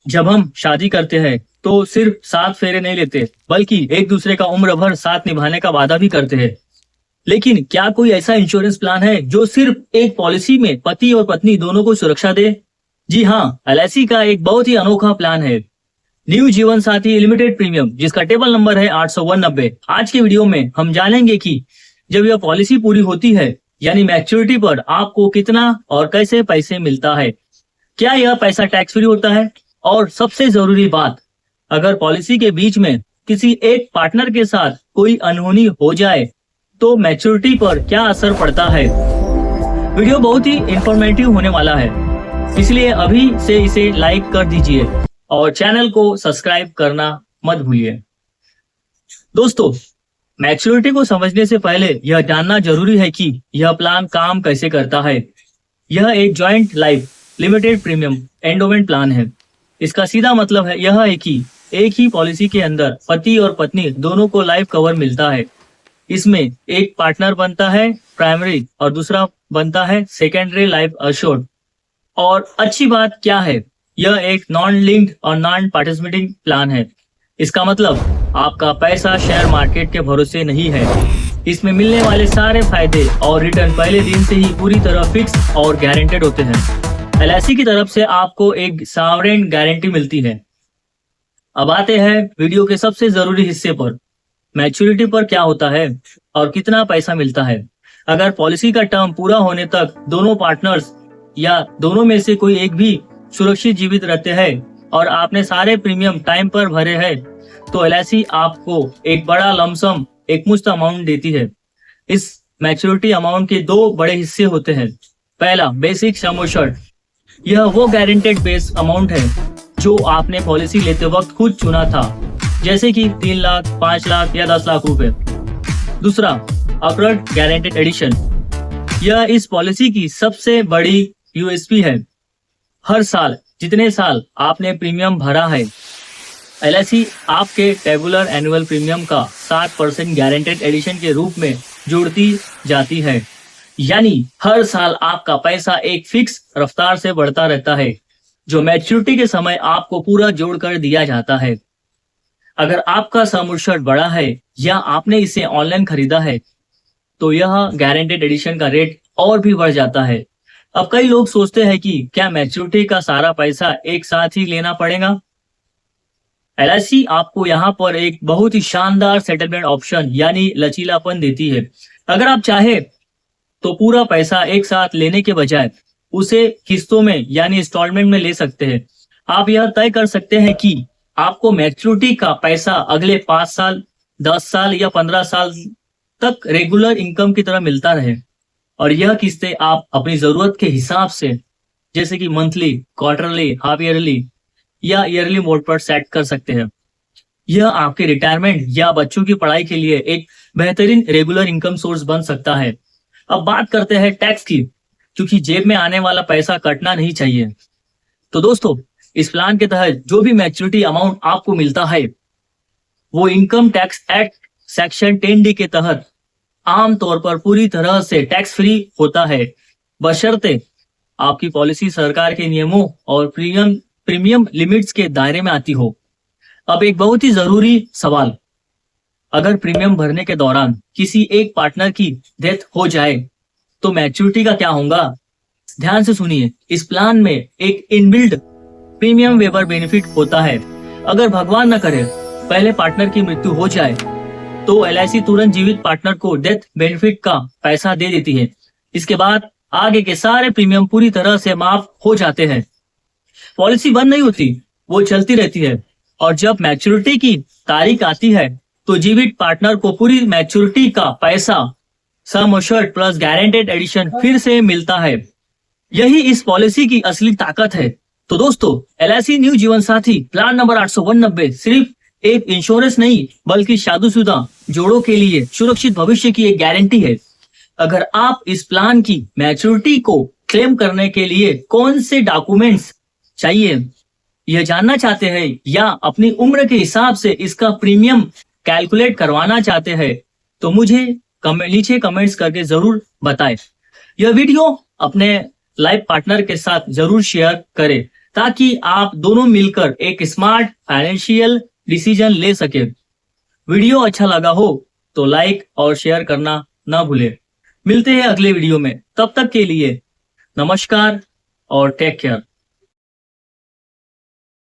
जब हम शादी करते हैं तो सिर्फ 7 फेरे नहीं लेते, बल्कि एक दूसरे का उम्र भर साथ निभाने का वादा भी करते हैं। लेकिन क्या कोई ऐसा इंश्योरेंस प्लान है जो सिर्फ एक पॉलिसी में पति और पत्नी दोनों को सुरक्षा दे? जी हाँ, एलआईसी का एक बहुत ही अनोखा प्लान है, न्यू जीवन साथी लिमिटेड प्रीमियम, जिसका टेबल नंबर है 890। आज के वीडियो में हम जानेंगे कि जब यह पॉलिसी पूरी होती है, यानी मैच्योरिटी पर आपको कितना और कैसे पैसे मिलता है, क्या यह पैसा टैक्स फ्री होता है, और सबसे जरूरी बात, अगर पॉलिसी के बीच में किसी एक पार्टनर के साथ कोई अनहोनी हो जाए तो मैच्योरिटी पर क्या असर पड़ता है। वीडियो बहुत ही इंफॉर्मेटिव होने वाला है, इसलिए अभी से इसे लाइक कर दीजिए और चैनल को सब्सक्राइब करना मत भूलिए। दोस्तों, मैच्योरिटी को समझने से पहले यह जानना जरूरी है कि यह प्लान काम कैसे करता है। यह एक joint life limited premium endowment plan है। इसका सीधा मतलब है यह है कि एक ही पॉलिसी के अंदर पति और पत्नी दोनों को लाइफ कवर मिलता है। इसमें एक पार्टनर बनता है प्राइमरी और दूसरा बनता है सेकेंडरी लाइफ अश्योर्ड। और अच्छी बात क्या है, यह एक नॉन लिंक्ड और नॉन पार्टिसिपेटिंग प्लान है। इसका मतलब आपका पैसा शेयर मार्केट के भरोसे नहीं है। इसमें मिलने वाले सारे फायदे और रिटर्न पहले दिन से ही पूरी तरह फिक्स और गारंटेड होते हैं। एलआईसी की तरफ से आपको एक सॉवरेन गारंटी मिलती है। अब आते हैं वीडियो के सबसे जरूरी हिस्से पर, मैच्योरिटी पर क्या होता है और कितना पैसा मिलता है। अगर पॉलिसी का टर्म पूरा होने तक दोनों पार्टनर्स या दोनों में से कोई एक भी सुरक्षित जीवित रहते हैं और आपने सारे प्रीमियम टाइम पर भरे हैं, तो एलआईसी आपको एक बड़ा लमसम, एक मुश्त अमाउंट देती है। इस मैच्योरिटी अमाउंट के दो बड़े हिस्से होते हैं। पहला, बेसिक सम एश्योर्ड। यह वो गारंटेड बेस अमाउंट है जो आपने पॉलिसी लेते वक्त खुद चुना था, जैसे कि 3 लाख, 5 लाख या 10 लाख रुपए। दूसरा, अपफ्रंट गारंटेड एडिशन। यह इस पॉलिसी की सबसे बड़ी यूएसपी है। हर साल जितने साल आपने प्रीमियम भरा है, एलआईसी आपके टेबुलर एनुअल प्रीमियम का 7% गारंटेड एडिशन के रूप में जोड़ती जाती है। यानी हर साल आपका पैसा एक फिक्स रफ्तार से बढ़ता रहता है, जो मैच्योरिटी के समय आपको पूरा जोड़कर दिया जाता है। अगर आपका सम एश्योर्ड बड़ा है या आपने इसे ऑनलाइन खरीदा है, तो यह गारंटेड एडिशन का रेट और भी बढ़ जाता है। अब कई लोग सोचते हैं कि क्या मैच्योरिटी का सारा पैसा एक साथ ही लेना पड़ेगा। एलआईसी आपको यहाँ पर एक बहुत ही शानदार सेटलमेंट ऑप्शन यानी लचीलापन देती है। अगर आप चाहे तो पूरा पैसा एक साथ लेने के बजाय उसे किस्तों में यानी इंस्टॉलमेंट में ले सकते हैं। आप यह तय कर सकते हैं कि आपको मैच्योरिटी का पैसा अगले 5 साल, 10 साल या 15 साल तक रेगुलर इनकम की तरह मिलता रहे, और यह किस्तें आप अपनी जरूरत के हिसाब से, जैसे कि मंथली, क्वार्टरली, हाफ ईयरली या ईयरली मोड पर सेट कर सकते हैं। यह आपके रिटायरमेंट या बच्चों की पढ़ाई के लिए एक बेहतरीन रेगुलर इनकम सोर्स बन सकता है। अब बात करते हैं टैक्स की, क्योंकि जेब में आने वाला पैसा कटना नहीं चाहिए। तो दोस्तों, इस प्लान के तहत जो भी मैच्योरिटी अमाउंट आपको मिलता है, वो income tax act section 10D के तहत आमतौर पर पूरी तरह से टैक्स फ्री होता है, बशर्ते आपकी पॉलिसी सरकार के नियमों और प्रीमियम लिमिट्स के दायरे में आती हो। अब एक बहुत ही जरूरी सवाल, अगर प्रीमियम भरने के दौरान किसी एक पार्टनर की डेथ हो जाए तो मैच्योरिटी का क्या होगा? ध्यान से सुनिए, इस प्लान में एक इनबिल्ड प्रीमियम वेवर बेनिफिट होता है। अगर भगवान न करे पहले पार्टनर की मृत्यु हो जाए, तो एलआईसी तुरंत जीवित पार्टनर को डेथ बेनिफिट का पैसा दे देती है। इसके बाद आगे के सारे प्रीमियम पूरी तरह से माफ हो जाते हैं। पॉलिसी बंद नहीं होती, वो चलती रहती है, और जब मैच्योरिटी की तारीख आती है तो जीवित पार्टनर को पूरी मैच्योरिटी का पैसा sum assured plus guaranteed addition फिर से मिलता है। यही इस पॉलिसी की असली ताकत है। तो दोस्तों, एलआईसी न्यू जीवन साथी प्लान नंबर 890 सिर्फ एक इंश्योरेंस नहीं, बल्कि शादीशुदा जोड़ों के लिए सुरक्षित भविष्य की एक गारंटी है। अगर आप इस प्लान की मैच्योरिटी को क्लेम करने के लिए कौन से डॉक्यूमेंट्स चाहिए यह जानना चाहते हैं, या अपनी उम्र के हिसाब से इसका प्रीमियम कैलकुलेट करवाना चाहते हैं, तो मुझे नीचे कमेंट्स करके जरूर बताएं। यह वीडियो अपने लाइफ पार्टनर के साथ जरूर शेयर करें, ताकि आप दोनों मिलकर एक स्मार्ट फाइनेंशियल डिसीजन ले सके। वीडियो अच्छा लगा हो तो लाइक और शेयर करना ना भूले। मिलते हैं अगले वीडियो में, तब तक के लिए नमस्कार और टेक केयर।